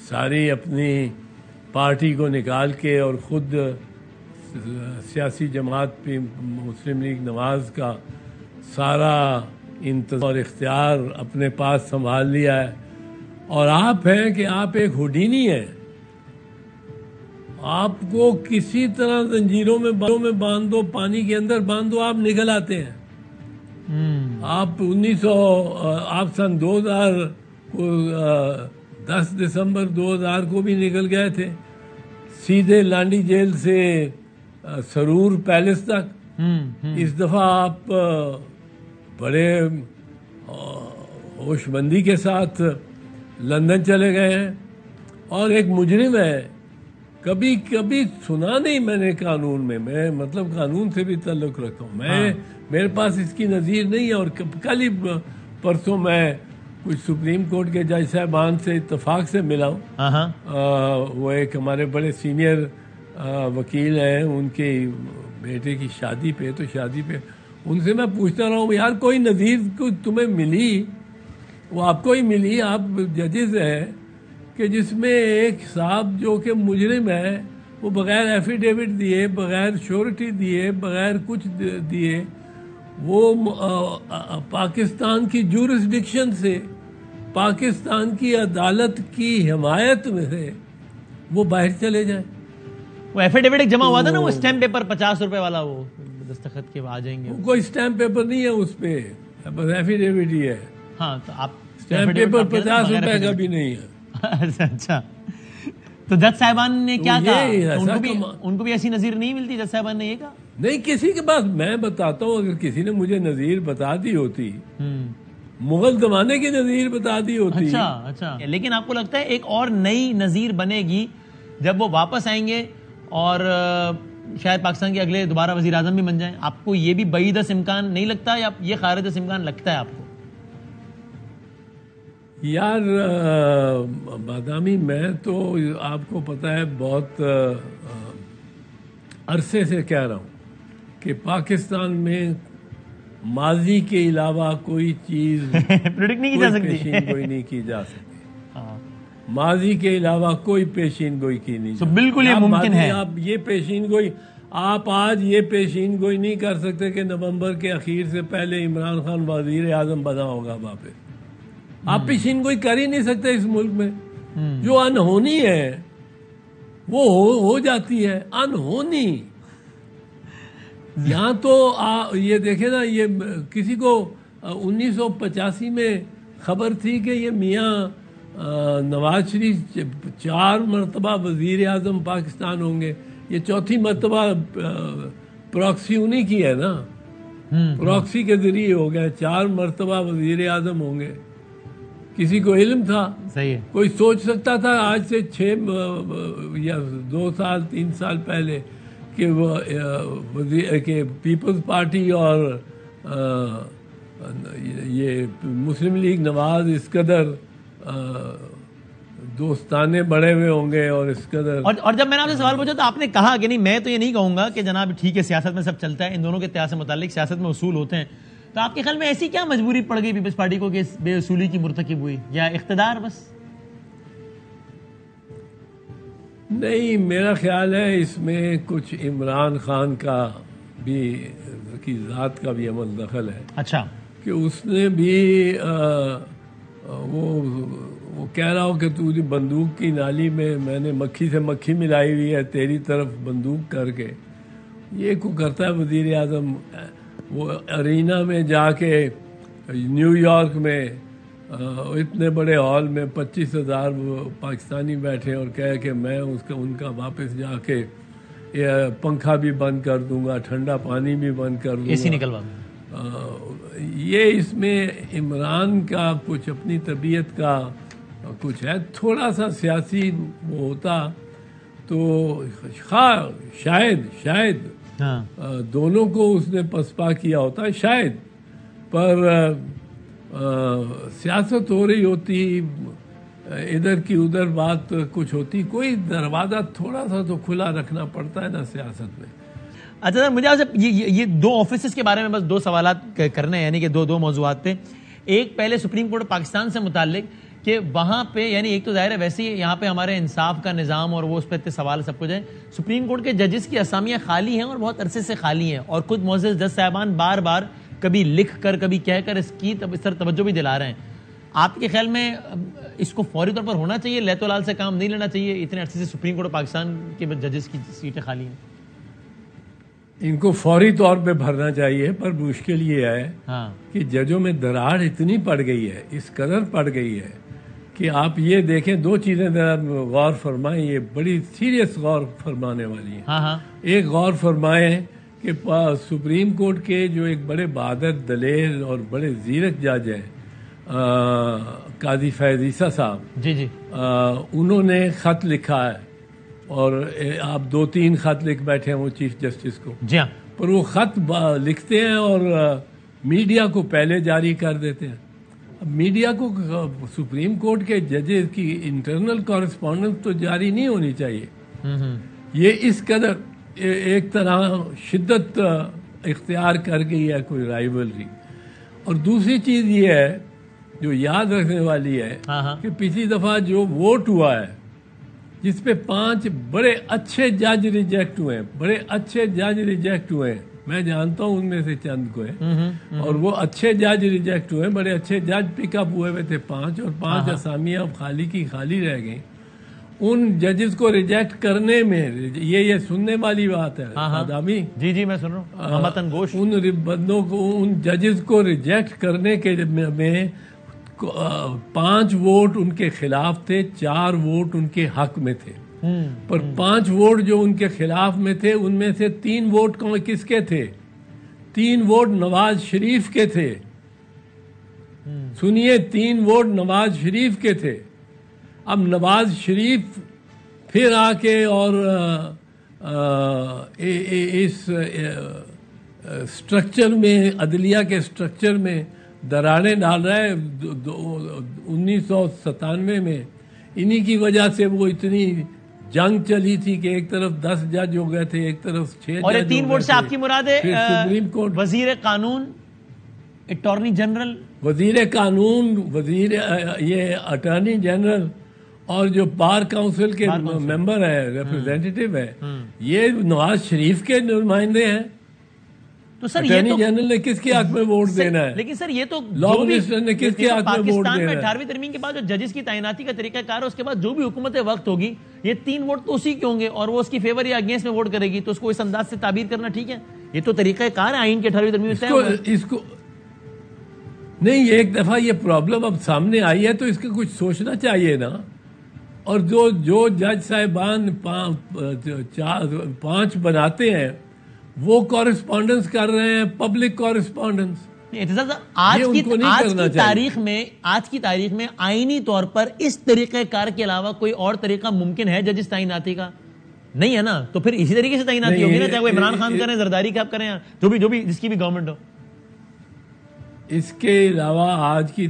ساری اپنی پارٹی کو نکال کے اور خود سیاسی جماعت پہ مسلم لیگ نواز کا سارا انتظام اور اختیار اپنے پاس سنبھال لیا ہے. اور آپ ہیں کہ آپ ایک ہوڈینی ہیں, آپ کو کسی طرح زنجیروں میں باندھ دو, پانی کے اندر باندھ دو, آپ نکل آتے ہیں. آپ آپ سن 2000 کو 10 دسمبر 2000 کو بھی نکل گئے تھے, سیدھے لانڈی جیل سے سرور پیلس تک. اس دفعہ آپ بڑے ہوش مندی کے ساتھ لندن چلے گئے ہیں, اور ایک مجرم ہے. کبھی سنا نہیں میں نے قانون میں مطلب قانون سے بھی تعلق رکھتا ہوں, میرے پاس اس کی نظیر نہیں ہے. اور کل ہی پرسوں میں کچھ سپریم کورٹ کے جج صاحبان سے اتفاق سے ملا ہوں. وہ ایک ہمارے بڑے سینئر وکیل ہیں, ان کے بیٹے کی شادی پہ ان سے میں پوچھتا رہا ہوں یار کوئی نظیر کچھ تمہیں ملی, وہ آپ کو ہی ملی, آپ ججز ہیں, کہ جس میں ایک صاحب جو کہ مجرم ہے وہ بغیر ایفیڈیوٹ دیے, بغیر شورٹی دیے, بغیر کچھ دیے, وہ پاکستان کی جورسڈکشن سے, پاکستان کی عدالت کی حمایت میں سے وہ باہر چلے جائیں. وہ ایفیڈیوٹ ایک جمع ہوا تھا نا, وہ اسٹیمپ پیپر 50 روپے والا, وہ دستخط کے آ جائیں گے. کوئی اسٹیمپ پیپر نہیں ہے اس پہ, بس ایفیڈیوٹ ہی ہے. ہاں تو آپ اسٹیمپ پیپر 50 روپے کا بھی نہیں ہے. اچھا, تو جج صاحبان نے کیا کہا, ان کو بھی ایسی نظیر نہیں ملتی؟ جج صاحبان نے یہ کہا نہیں کسی کے پاس. میں بتاتا ہوں, اگر کسی نے مجھے نظیر بتا دی ہوتی, مغل زمانے کی نظیر بتا دی ہوتی. اچھا, لیکن آپ کو لگتا ہے ایک اور نئی نظیر بنے گی جب وہ واپس آئیں گے اور شاید پاکستان کے اگلے دوبارہ وزیر اعظم بھی بن جائیں؟ آپ کو یہ بھی بعید امکان نہیں لگتا, یا یہ خارج امکان لگتا ہے آپ کو؟ یار بادامی, میں تو آپ کو پتہ ہے بہت عرصے سے کہہ رہا ہوں کہ پاکستان میں ماضی کے علاوہ کوئی چیز پریڈکٹ نہیں کی جا سکتی, پیشین گوئی نہیں کی جا سکتی. ماضی کے علاوہ کوئی پیشین گوئی کی نہیں. تو بالکل یہ ممکن ہے. آپ یہ پیشین گوئی, آپ آج یہ پیشین گوئی نہیں کر سکتے کہ نومبر کے اخیر سے پہلے عمران خان وزیر اعظم بنا ہوگا واپس. آپ پیشین گوئی کر ہی نہیں سکتے اس ملک میں. جو انہونی ہے وہ ہو جاتی ہے, انہونی. یہاں تو یہ دیکھیں نا, یہ کسی کو 1985 میں خبر تھی کہ یہ میاں نواز شریف 4 مرتبہ وزیر اعظم پاکستان ہوں گے. یہ 4تھی مرتبہ پراکسی انہی کی ہے نا, پراکسی کے ذریعے ہو گیا. 4 مرتبہ وزیر اعظم ہوں گے. کسی کو علم تھا؟ صحیح ہے. کوئی سوچ سکتا تھا آج سے 6 یا 2 سال 3 سال پہلے کہ وہ کہ پیپلز پارٹی اور یہ مسلم لیگ نواز اس قدر دوستانے بڑے ہوئے ہوں گے اور اس قدر. اور جب میں نے آپ سے سوال پوچھا تو آپ نے کہا کہ نہیں, میں تو یہ نہیں کہوں گا کہ جناب ٹھیک ہے سیاست میں سب چلتا ہے, ان دونوں کے اتحاد سے متعلق سیاست میں اصول ہوتے ہیں. تو آپ کے خیال میں ایسی کیا مجبوری پڑ گئی پیپلز پارٹی کو کہ بے اصولی کی مرتکب ہوئی, یا اقتدار بس؟ نہیں, میرا خیال ہے اس میں کچھ عمران خان کا بھی کی ذات کا بھی عمل دخل ہے. اچھا, کہ اس نے بھی وہ کہہ رہا ہو کہ تو بندوق کی نالی میں نے مکھی سے مکھی ملائی ہوئی ہے تیری طرف بندوق کر کے. یہ کو کرتا ہے وزیر اعظم. وہ ارینا میں جا کے نیو یارک میں اتنے بڑے ہال میں 25,000 پاکستانی بیٹھے اور کہے کہ میں ان کا واپس جا کے پنکھا بھی بند کر دوں گا, ٹھنڈا پانی بھی بند کر دوں گا, اے سی نکلوا. یہ اس میں عمران کا کچھ اپنی طبیعت کا کچھ ہے. تھوڑا سا سیاسی وہ ہوتا تو شاید دونوں کو اس نے پسپا کیا ہوتا ہے شاید. پر سیاست ہو رہی ہوتی, ادھر کی ادھر بات کچھ ہوتی, کوئی دروازہ تھوڑا سا تو کھلا رکھنا پڑتا ہے نا سیاست میں. اچھا, مجھے آپ سے یہ 2 آفیسز کے بارے میں بس 2 سوالات کرنے ہیں, یعنی کہ دو موضوعات پہ. ایک پہلے سپریم کورٹ پاکستان سے متعلق کہ وہاں پہ یعنی ایک تو ظاہر ہے ویسے ہی یہاں پہ ہمارے انصاف کا نظام اور وہ اس پہ اتنے سوال سب کچھ ہے. سپریم کورٹ کے ججز کی اسامیاں خالی ہیں اور بہت عرصے سے خالی ہیں, اور خود معزز جج صاحبان بار بار کبھی لکھ کر کبھی کہہ کر اس طرح توجہ بھی دلا رہے ہیں. آپ کے خیال میں اس کو فوری طور پر ہونا چاہیے, لہت و لال سے کام نہیں لینا چاہیے؟ اتنے عرصے سے سپریم کورٹ پاکستان کے ججز کی سیٹیں خالی ہیں. ان کو فوری طور پہ بھرنا چاہیے, پر مشکل یہ ہے کہ ججوں میں دراڑ اتنی پڑ گئی ہے, اس قدر پڑ گئی ہے کہ آپ یہ دیکھیں. 2 چیزیں ذرا غور فرمائیں, یہ بڑی سیریس غور فرمانے والی ہیں. ایک غور فرمائیں کہ سپریم کورٹ کے جو ایک بڑے بہادر دلیر اور بڑے زیرک جج ہیں قاضی فیض عیسیٰ صاحب, جی انہوں نے خط لکھا ہے, اور آپ 2-3 خط لکھ بیٹھے ہیں وہ چیف جسٹس کو. جی ہاں, پر وہ خط لکھتے ہیں اور میڈیا کو پہلے جاری کر دیتے ہیں. میڈیا کو سپریم کورٹ کے ججز کی انٹرنل کورسپونڈنس تو جاری نہیں ہونی چاہیے. یہ اس قدر ایک طرح شدت اختیار کر گئی ہے کوئی رائیولری. اور دوسری چیز یہ ہے جو یاد رکھنے والی ہے کہ پچھلی دفعہ جو ووٹ ہوا ہے جس پہ 5 بڑے اچھے جج ریجیکٹ ہوئے ہیں, میں جانتا ہوں ان میں سے چند کو ہے, اور وہ اچھے جج ریجیکٹ ہوئے, بڑے اچھے جج پک اپ ہوئے تھے 5, اور 5 اسامیاں اب خالی کی خالی رہ گئیں. ان ججز کو ریجیکٹ کرنے میں یہ سننے والی بات ہے آدمی, جی میں سن رہا ہوں, ان بندوں کو, ان ججز کو ریجیکٹ کرنے کے میں 5 ووٹ ان کے خلاف تھے, 4 ووٹ ان کے حق میں تھے. پر 5 ووٹ جو ان کے خلاف میں تھے ان میں سے 3 ووٹ کس کے تھے؟ 3 ووٹ نواز شریف کے تھے. سنیے, 3 ووٹ نواز شریف کے تھے. اب نواز شریف پھر آ کے اور اس سٹرکچر میں, عدلیہ کے سٹرکچر میں دراڑیں ڈال رہا ہے. 1997 میں انہی کی وجہ سے وہ اتنی جنگ چلی تھی کہ ایک طرف 10 جج ہو گئے تھے, ایک طرف 6 اور 3 ووٹ سے آپ کی مراد ہے سپریم کورٹ, وزیر قانون, اٹارنی جنرل, وزیر قانون, یہ اٹارنی جنرل اور جو بار کاؤنسل کے ممبر ہے, ریپریزنٹیٹیو ہے, یہ نواز شریف کے نمائندے ہیں. تو سر اٹارنی جنرل نے کس کے حق میں ووٹ دینا ہے؟ لیکن سر یہ تو لا منسٹر نے کس کے حق میں ووٹ دینا ہے؟ پاکستان میں 18ویں کے بعد جو ججز کی تعیناتی کا طریقہ کار ہے, اس کے بعد جو بھی حکومت وقت ہوگی, یہ 3 ووٹ تو اسی کے ہوں گے اور وہ اس کی فیور یا اگینسٹ میں ووٹ کرے گی, تو اس کو اس انداز سے تعبیر کرنا ٹھیک ہے؟ یہ تو طریقہ کار ہے آئین کے 18ویں ترمیم میں. اس کو نہیں, ایک دفعہ یہ پرابلم اب سامنے آئی ہے تو اس کا کچھ سوچنا چاہیے نا. اور جو جج صاحبان 5 بناتے ہیں وہ کورسپونڈنس کر رہے ہیں, پبلک کورسپونڈنس. آج کی تاریخ میں آئینی طور پر اس طریقہ کار کے علاوہ کوئی اور طریقہ ممکن ہے ججز تعیناتی کا؟ نہیں ہے نا. تو پھر اسی طریقے سے تعیناتی ہوگی نا, چاہے وہ عمران خان کریں, زرداری کا آپ کریں, جو بھی جس کی بھی گورنمنٹ ہو. اس کے علاوہ آج کی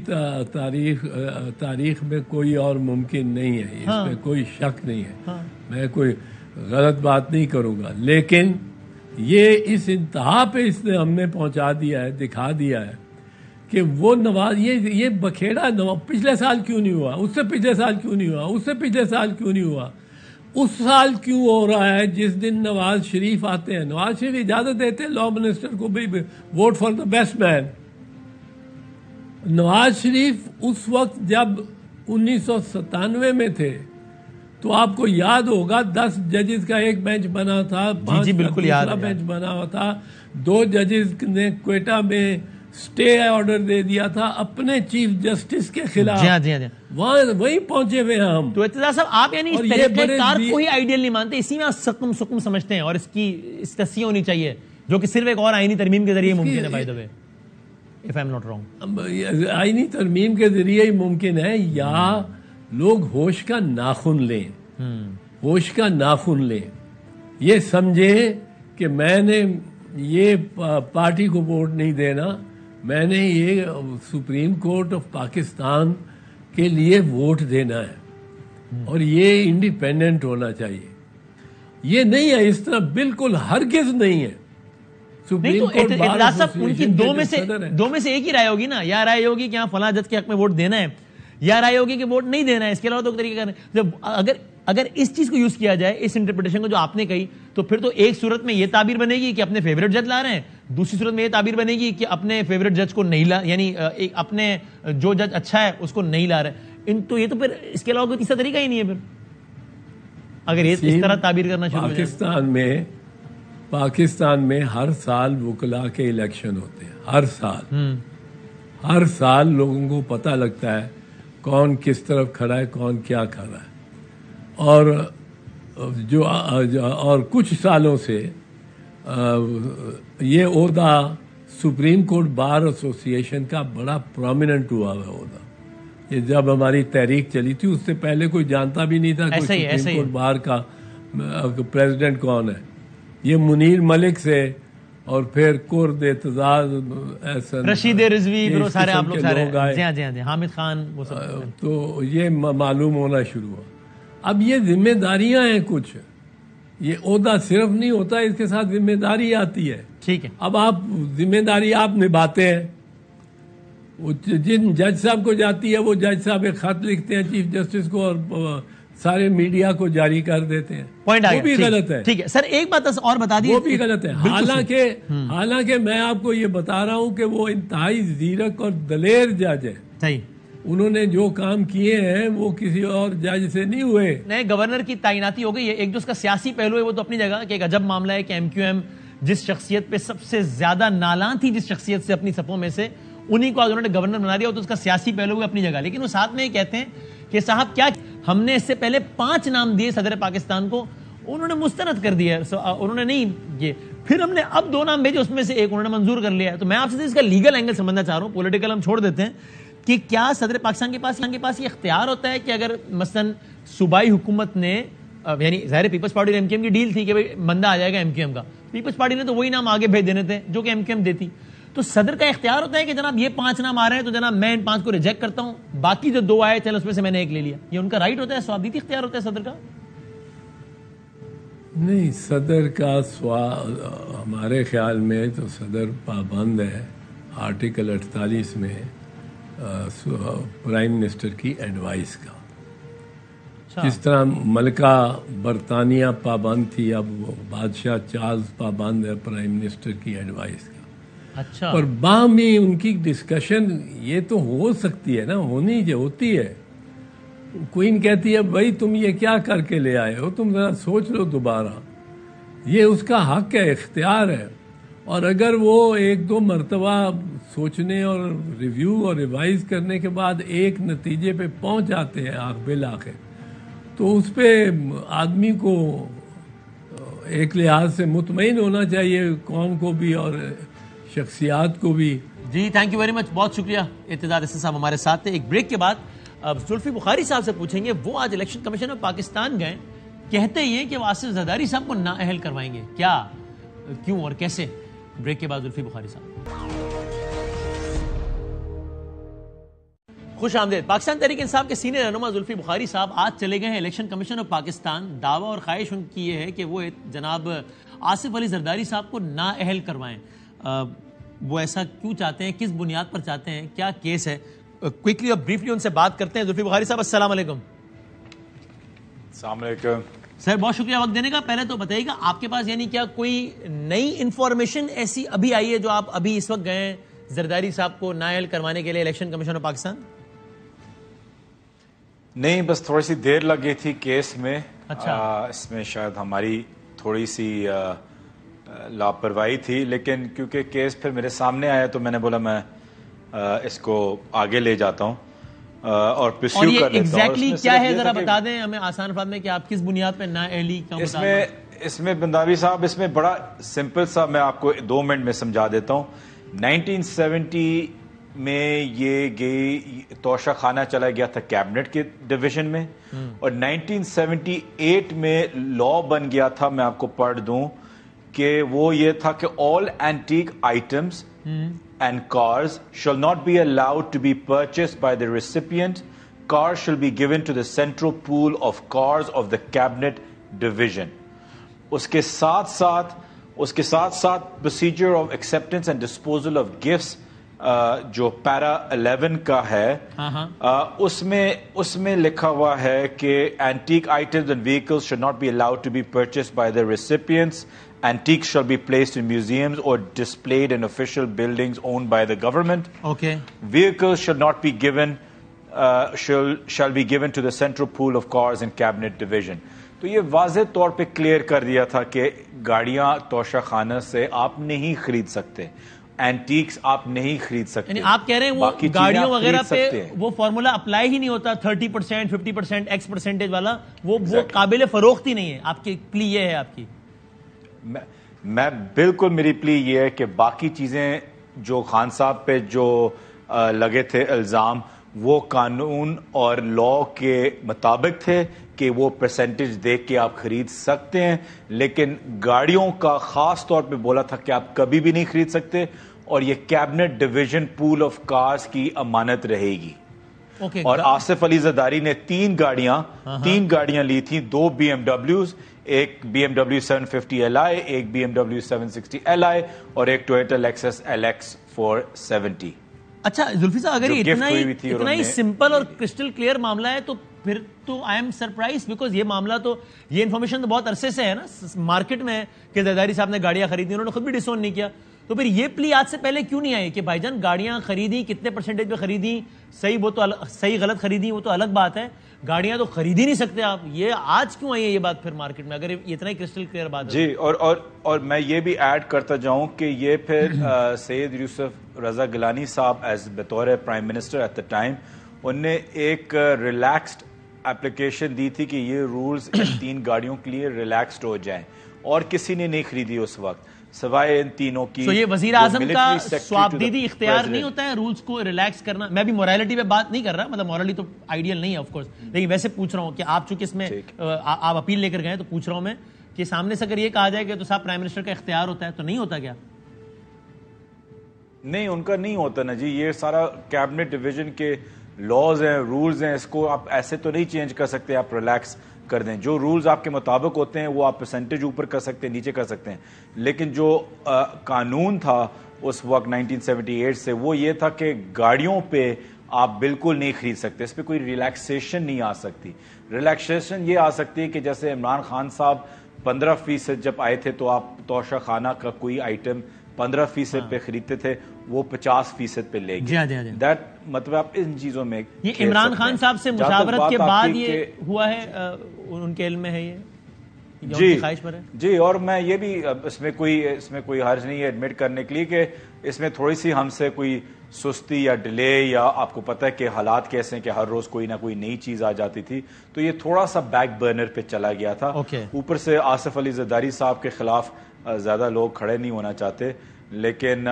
تاریخ میں کوئی اور ممکن نہیں ہے, اس میں کوئی شک نہیں ہے. میں کوئی غلط بات نہیں کروں گا, لیکن یہ اس انتہا پہ اس نے ہم نے پہنچا دیا ہے, دکھا دیا ہے کہ وہ نواز, یہ بکھیڑا پچھلے سال کیوں نہیں ہوا, اس سے پچھلے سال کیوں نہیں ہوا, اس سے پچھلے سال کیوں نہیں ہوا, اس سال کیوں ہو رہا ہے جس دن نواز شریف آتے ہیں. نواز شریف اجازت دیتے لا منسٹر کو بھی ووٹ فار دا بیسٹ مین. نواز شریف اس وقت جب 1997 میں تھے تو آپ کو یاد ہوگا 10 ججز کا ایک بینچ بنا تھا, 5 کا دوسرا بینچ بنا ہوا تھا. 2 ججز نے کوئٹہ میں سٹے آرڈر دے دیا تھا اپنے چیف جسٹس کے خلاف. وہیں پہنچے ہوئے ہیں ہم. تو اعتزاز صاحب, آپ یعنی اس طریقہ کار کو ہی آئیڈیل نہیں مانتے, اسی میں آپ سکم سمجھتے ہیں اور اس کی تصحیح ہونی چاہیے جو کہ صرف ایک اور آئینی ترمیم کے ذریعے ممکن ہے. By the way, if I'm not wrong, آئینی ترمیم کے ذریعے ہی ممکن ہے, یا لوگ ہوش کا ناخن لیں, ہوش کا ناخن لیں, یہ سمجھیں کہ میں نے یہ پارٹی کو ووٹ نہیں دینا, میں نے یہ سپریم کورٹ آف پاکستان کے لیے ووٹ دینا ہے اور یہ انڈیپینڈنٹ ہونا چاہیے. یہ نہیں ہے اس طرح, بالکل ہرگز نہیں ہے. نہیں تو اعتزاز صاحب, ان کی دو میں سے ایک ہی رائے ہوگی نا, یا رائے ہوگی کہ ہاں فلاں جج کے حق میں ووٹ دینا ہے, یا رائے ہوگی کہ ووٹ نہیں دینا ہے. اس کے علاوہ تو طریقہ کریں, اگر اس چیز کو یوز کیا جائے, اس انٹرپریٹیشن کو جو آپ نے کہی, تو پھر تو ایک صورت میں یہ تعبیر بنے گی کہ اپنے فیوریٹ جج لا رہے ہیں, دوسری صورت میں یہ تعبیر بنے گی کہ اپنے فیوریٹ جج کو نہیں لا, یعنی اپنے جو جج اچھا ہے اس کو نہیں لا رہے. تو یہ تو پھر اس کے علاوہ کوئی تیسرا طریقہ ہی نہیں ہے پھر, اگر اس طرح تعبیر کرنا شروع ہو جائے. پاکستان میں ہر سال وکلاء کے الیکشن ہوتے ہیں, ہر سال لوگوں کو پتہ لگتا ہے کون کس طرف کھڑا ہے, کون کیا کر رہا ہے. اور کچھ سالوں سے یہ عہدہ سپریم کورٹ بار ایسوسی ایشن کا بڑا پرومیننٹ ہوا ہے عہدہ. یہ جب ہماری تحریک چلی تھی اس سے پہلے کوئی جانتا بھی نہیں تھا کہ سپریم کورٹ بار کا پریزیڈنٹ کون ہے. یہ منیر ملک سے اور پھر کرد اعتزاز احسن رشید رضوی پھر وہ سارے آپ لوگ سارے گائے. جی ہاں جی حامد خان وہ سب. تو یہ معلوم ہونا شروع ہوا. اب یہ ذمہ داریاں ہیں کچھ, یہ عہدہ صرف نہیں ہوتا, اس کے ساتھ ذمہ داری آتی ہے. ٹھیک ہے. اب آپ ذمہ داری آپ نبھاتے ہیں, جن جج صاحب کو جاتی ہے وہ جج صاحب ایک خط لکھتے ہیں چیف جسٹس کو اور سارے میڈیا کو جاری کر دیتے ہیں. وہ بھی غلط ہے. ٹھیک ہے سر, ایک بات اور بتا دیجیے. وہ بھی غلط ہے. حالانکہ میں آپ کو یہ بتا رہا ہوں کہ وہ انتہائی زیرک اور دلیر جج ہے. صحیح. انہوں نے جو کام کیے ہیں وہ کسی اور جج سے نہیں ہوئے. نئے گورنر کی تعیناتی ہو گئی ہے. ایک جو اس کا سیاسی پہلو ہے وہ تو اپنی جگہ کہ ایک عجب معاملہ ہے کہ ایم کیو ایم جس شخصیت پہ سب سے زیادہ نالاں تھی, جس شخصیت سے اپنی صفوں میں سے, انہی کو آج انہوں نے گورنر بنا دیا. تو اس کا سیاسی پہلو ہے اپنی جگہ, لیکن وہ ساتھ میں یہ کہتے ہیں کہ صاحب کیا ہم نے اس سے پہلے 5 نام دیے صدر پاکستان کو, انہوں نے مسترد کر دیا, انہوں نے نہیں یہ, پھر ہم نے اب 2 نام بھیجے, اس میں سے ایک انہوں نے منظور کر لیا ہے. تو میں آپ سے اس کا لیگل اینگل سمجھنا چاہ رہا ہوں, پولیٹیکل ہم چھوڑ دیتے ہیں, کہ کیا صدر پاکستان کے پاس یہ اختیار ہوتا ہے کہ اگر مثلا صوبائی حکومت نے, یعنی ظاہر پیپلز پارٹی اور ایم کیو ایم کی ڈیل تھی کہ بندہ آ جائے گا ایم کیو ایم کا, پیپلز پارٹی نے تو وہی نام آگے بھیج دینے تھے جو کہ ایم کیو ایم دیتی, تو صدر کا اختیار ہوتا ہے کہ جناب یہ 5 نام آ رہے ہیں تو جناب میں ان 5 کو ریجیکٹ کرتا ہوں, باقی جو 2 آئے چل اس میں سے میں نے ایک لے لیا, یہ ان کا رائٹ ہوتا ہے, سوابدیتی اختیار ہوتا ہے صدر کا؟ نہیں, صدر کا ہمارے خیال میں تو صدر پابند ہے آرٹیکل 48 میں پرائم منسٹر کی ایڈوائس کا. جس طرح ملکہ برطانیہ پابند تھی, اب وہ بادشاہ چارلز پابند ہے پرائم منسٹر کی ایڈوائس کا. اچھا. اور باہمی ان کی ڈسکشن یہ تو ہو سکتی ہے نا, ہونی جو ہوتی ہے. کوئین کہتی ہے بھائی تم یہ کیا کر کے لے آئے ہو, تم ذرا سوچ لو دوبارہ. یہ اس کا حق ہے, اختیار ہے. اور اگر وہ 1-2 مرتبہ سوچنے اور ریویو اور ریوائز کرنے کے بعد ایک نتیجے پہ پہنچ جاتے ہیں بالآخر, تو اس پہ آدمی کو ایک لحاظ سے مطمئن ہونا چاہیے, قوم کو بھی اور شخصیات کو بھی. جی تھینک یو ویری مچ, بہت شکریہ اعتزاز احسن صاحب ہمارے ساتھ تھے. ایک بریک کے بعد اب زلفی بخاری صاحب سے پوچھیں گے, وہ آج الیکشن کمیشن آف پاکستان گئے, کہتے یہ کہ وہ آصف زرداری صاحب کو نااہل کروائیں گے, کیا, کیوں اور کیسے؟ بریک کے بعد زلفی بخاری صاحب. خوش آمدید. پاکستان تحریک انصاف کے سینئر رہنما زلفی بخاری صاحب آج چلے گئے ہیں الیکشن کمیشن آف پاکستان. دعویٰ اور خواہش ان کی یہ ہے کہ وہ جناب آصف علی زرداری صاحب کو نااہل کروائیں. وہ ایسا کیوں چاہتے ہیں, کس بنیاد پر چاہتے ہیں, کیا کیس ہے؟ کوئکلی اور بریفلی ان سے بات کرتے ہیں. زلفی بخاری صاحب السلام علیکم. السلام علیکم سر, بہت شکریہ وقت دینے کا. پہلے تو بتائیے گا آپ کے پاس یعنی کیا کوئی نئی انفارمیشن ایسی ابھی آئی ہے جو آپ ابھی اس وقت گئے زرداری صاحب کو نااہل کروانے کے لیے الیکشن کمیشن آف پاکستان؟ نہیں, بس تھوڑی سی دیر لگ گئی تھی کیس میں. اچھا. اس میں شاید ہماری تھوڑی سی لاپرواہی تھی, لیکن کیونکہ کیس پھر میرے سامنے آیا تو میں نے بولا میں اس کو آگے لے جاتا ہوں اور پرسیو کر لیتا ہوں. ایگزیکٹلی کیا ہے ذرا بتا دیں ہمیں آسان الفاظ میں کہ آپ کس بنیاد پہ نااہلی کا مطالبہ؟ اس میں بنداوی صاحب, اس میں بڑا سمپل سا میں آپ کو 2 منٹ میں سمجھا دیتا ہوں. 1970 میں یہ گئی توشہ خانہ چلا گیا تھا کیبنٹ کے ڈویژن میں, اور 1978 میں لا بن گیا تھا, میں آپ کو پڑھ دوں کہ وہ یہ تھا کہ all antique items and cars shall not be allowed to be purchased by the recipient. Cars shall be given to the central pool of cars of the cabinet division. اس کے ساتھ ساتھ procedure of acceptance and disposal of gifts جو پیرا 11 کا ہے, اس میں لکھا ہوا ہے کہ antique items and vehicles should not be allowed to be purchased by the recipients. Antiques shall be placed in museums or displayed in official buildings owned by the government. Okay. Vehicles should not be given, shall be given to the central pool of cars in cabinet division. تو یہ واضح طور پہ clear کر دیا تھا کہ گاڑیاں توشہ خانہ سے آپ نہیں خرید سکتے, اینٹیکس آپ نہیں خرید سکتے. یعنی آپ کہہ رہے ہیں وہ گاڑیوں وغیرہ پہ وہ فارمولا اپلائی ہی نہیں ہوتا, 30%, 50%, ایکس پرسنٹیج والا, وہ قابل فروخت ہی نہیں ہے. آپ کی پلی یہ ہے آپ کی؟ میں بالکل, میری پلی یہ ہے کہ باقی چیزیں جو خان صاحب پہ جو لگے تھے الزام, وہ قانون اور لا کے مطابق تھے. کہ وہ پرسنٹیج دیکھ کے آپ خرید سکتے ہیں، لیکن گاڑیوں کا خاص طور پہ بولا تھا کہ آپ کبھی بھی نہیں خرید سکتے، اور یہ cabinet division pool of cars کی امانت رہے گی. اور آصف علی زرداری نے تین گاڑیاں لی تھیں، 2 BMW، ایک BMW 750 Li، ایک BMW 760 Li اور ایک ٹویوٹا لیکسس LX 470. اچھا زلفی صاحب، اگر یہ اتنا ہی سمپل اور کرسٹل کلیئر معاملہ ہے تو پھر تو آئی ایم سرپرائز، بیکاز یہ معاملہ تو، یہ انفارمیشن تو بہت عرصے سے ہے نا مارکیٹ میں کہ زرداری صاحب نے گاڑیاں خریدی، انہوں نے خود بھی ڈسون نہیں کیا. تو پھر یہ پلی آج سے پہلے کیوں نہیں آئی کہ بھائی جان گاڑیاں خریدی، کتنے پرسنٹیج پہ خریدی، صحیح غلط خریدی وہ تو الگ بات ہے، گاڑیاں تو خرید ہی نہیں سکتے آپ. یہ آج کیوں آئی ہے یہ بات پھر مارکیٹ میں، اگر اتنا ہی کرسٹل کلیئر بات ہے؟ جی، اور میں یہ بھی ایڈ کرتا جاؤں کہ یہ پھر سید یوسف رضا گیلانی صاحب ایز بطور prime minister at the time, انہوں نے ایک ریلیکسڈ اپلیکیشن دی تھی کہ یہ رولز ان 3 گاڑیوں کے لیے ریلیکسڈ ہو جائیں، اور کسی نے نہیں خریدی اس وقت سوائے ان تینوں کی. تو یہ وزیر اعظم کا سوابدیدی اختیار نہیں ہوتا ہے رولز کو ریلیکس کرنا؟ میں بھی مورالٹی پہ بات نہیں کر رہا، مطلب مورالٹی تو آئیڈیل نہیں ہے آف کورس، لیکن ویسے پوچھ رہا ہوں کہ آپ چونکہ اس میں آپ اپیل لے کر گئے تو پوچھ رہا ہوں میں کہ سامنے سے اگر یہ کہا جائے کہ تو صاحب پرائم منسٹر کا اختیار ہوتا ہے تو نہیں ہوتا کیا؟ نہیں، ان کا نہیں ہوتا نا جی. یہ سارا کیبنٹ ڈویژن کے لاز ہیں، رولز ہیں، اس کو آپ ایسے تو نہیں چینج کر سکتے، آپ ریلیکس کر دیں. جو رولز آپ کے مطابق ہوتے ہیں وہ آپ پرسنٹیج اوپر کر سکتے ہیں، نیچے کر سکتے ہیں. لیکن جو قانون تھا اس وقت 1978 سے، وہ یہ تھا کہ گاڑیوں پہ آپ بالکل نہیں خرید سکتے، اس پہ کوئی ریلیکسیشن نہیں آ سکتی. ریلیکسیشن یہ آ سکتی ہے کہ جیسے عمران خان صاحب 15% جب آئے تھے تو آپ توشہ خانہ کا کوئی آئٹم 15% پہ خریدتے تھے، وہ 50% پہ لے گئے. دیٹ مطلب آپ ان چیزوں میں یہ عمران خان صاحب سے مشاورت کے بعد یہ ہوا ہے، ان کے علم میں ہے یہ خواہش پر ہے؟ جی، اور میں یہ بھی اس میں کوئی حرج نہیں ہے ایڈمٹ کرنے کے لیے کہ اس میں تھوڑی سی ہم سے کوئی سستی یا ڈیلے، یا آپ کو پتہ ہے کہ حالات کیسے ہیں کہ ہر روز کوئی نہ کوئی نئی چیز آ جاتی تھی، تو یہ تھوڑا سا بیک برنر پہ چلا گیا تھا. اوپر سے آصف علی زرداری صاحب کے خلاف زیادہ لوگ کھڑے نہیں ہونا چاہتے، لیکن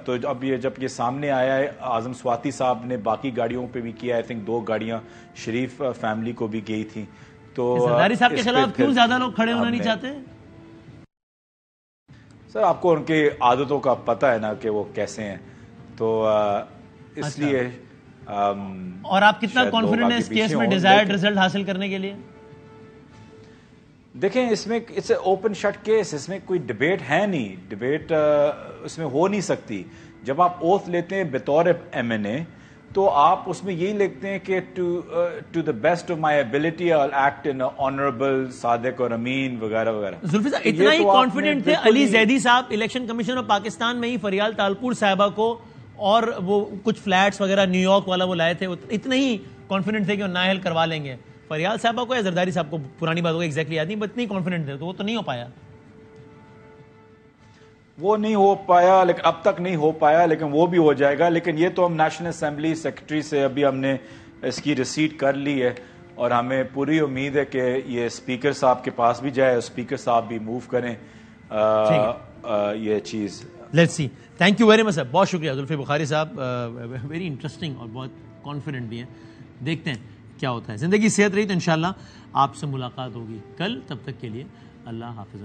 تو اب جب یہ سامنے آیا ہے، اعظم سواتی صاحب نے باقی گاڑیوں پہ بھی کیا، آئی تھنک 2 گاڑیاں شریف فیملی کو بھی گئی تھیں. تو زرداری صاحب کے خلاف کیوں زیادہ لوگ کھڑے ہونا نہیں چاہتے؟ سر آپ کو ان کی عادتوں کا پتہ ہے نا کہ وہ کیسے ہیں، تو اس لیے. اور آپ کتنا کانفیڈنٹ ہیں اس کیس میں ڈیزائرڈ رزلٹ حاصل کرنے کے لیے؟ دیکھیں، اس میں it's a open shut case, اس میں کوئی ڈبیٹ ہے نہیں، ڈبیٹ اس میں ہو نہیں سکتی. جب آپ اوتھ لیتے ہیں بطور MNA تو آپ اس میں یہی لکھتے ہیں کہ to the best of my ability I will act an honourable, صادق اور امین وغیرہ وغیرہ. زلفی صاحب اتنا ہی کانفیڈنٹ تھے علی زیدی صاحب الیکشن کمیشن آف پاکستان میں ہی فریال تالپور صاحبہ کو، اور وہ کچھ فلیٹس وغیرہ نیو یارک والا وہ لائے تھے، اتنے ہی کانفیڈنٹ تھے کہ وہ نااہل کروا لیں گے فریال صاحبہ کو یا زرداری صاحب کو؟ پرانی بات کو ایگزیکٹلی یاد نہیں، بٹ اتنی کانفیڈنٹ تھے تو وہ تو نہیں ہو پایا. وہ نہیں ہو پایا، لیکن اب تک نہیں ہو پایا، لیکن وہ بھی ہو جائے گا. لیکن یہ تو ہم نیشنل اسمبلی سیکرٹری سے ابھی ہم نے اس کی ریسیٹ کر لی ہے، اور ہمیں پوری امید ہے کہ یہ اسپیکر صاحب کے پاس بھی جائے، اسپیکر صاحب بھی موو کریں یہ چیز. Let's see. Thank you very much sir, بہت شکریہ زلفی بخاری صاحب، ویری انٹرسٹنگ اور بہت کانفیڈنٹ بھی ہیں. دیکھتے ہیں کیا ہوتا ہے. زندگی صحت رہی تو انشاءاللہ آپ سے ملاقات ہوگی کل. تب تک کے لیے اللہ حافظ.